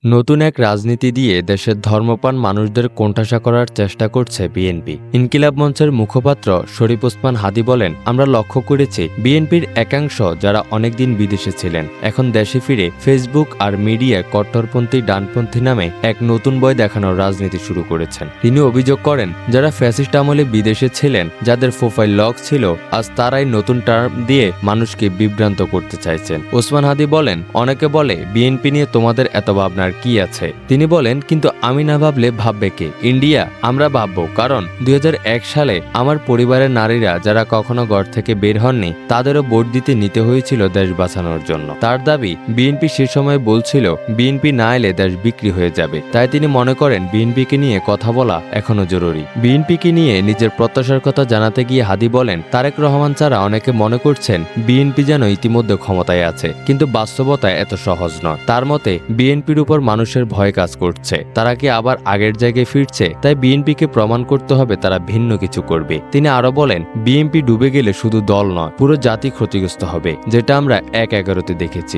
নতুন এক রাজনীতি দিয়ে দেশের ধর্মপ্রাণ মানুষদের কোণঠাসা করার চেষ্টা করছে বিএনপি। ইনকিলাব মঞ্চের মুখপাত্র শরীফ ওসমান হাদী বলেন, আমরা লক্ষ্য করেছি বিএনপির একাংশ যারা অনেকদিন বিদেশে ছিলেন এখন দেশে ফিরে ফেসবুক আর মিডিয়ায় কট্টরপন্থী ডানপন্থী নামে এক নতুন বই দেখানোর রাজনীতি শুরু করেছেন। তিনি অভিযোগ করেন, যারা ফ্যাসিস্ট আমলে বিদেশে ছিলেন, যাদের প্রোফাইল লক ছিল, আজ তারাই নতুন টার্ম দিয়ে মানুষকে বিভ্রান্ত করতে চাইছেন। ওসমান হাদী বলেন, অনেকে বলে বিএনপি নিয়ে তোমাদের এত ভাবনার কি আছে। তিনি বলেন, কিন্তু আমি না ভাবলে ভাববে কে? ইন্ডিয়া আমরা ভাববো, কারণ 2001 সালে আমার পরিবারের নারীরা যারা কখনো ঘর থেকে বের হননি তাদেরও ভোট দিতে নিতে হয়েছিল দেশ বাঁচানোর জন্য। তার দাবি, বিএনপি সে সময় বলছিল বিএনপি না এলে দেশ বিক্রি হয়ে যাবে। তাই তিনি মনে করেন বিএনপিকে নিয়ে কথা বলা এখনো জরুরি। বিএনপিকে নিয়ে নিজের প্রত্যাশার কথা জানাতে গিয়ে হাদী বলেন, তারেক রহমান ছাড়া অনেকে মনে করছেন বিএনপি যেন ইতিমধ্যে ক্ষমতায় আছে, কিন্তু বাস্তবতা এত সহজ নয়। তার মতে বিএনপির উপর মানুষের ভয় কাজ করছে, তারা কি আবার আগের জায়গায় ফিরছে? তাই বিএনপিকে প্রমাণ করতে হবে তারা ভিন্ন কিছু করবে। তিনি আরো বলেন, বিএনপি ডুবে গেলে শুধু দল নয়, পুরো জাতি ক্ষতিগ্রস্ত হবে, যেটা আমরা 1/11-তে দেখেছি।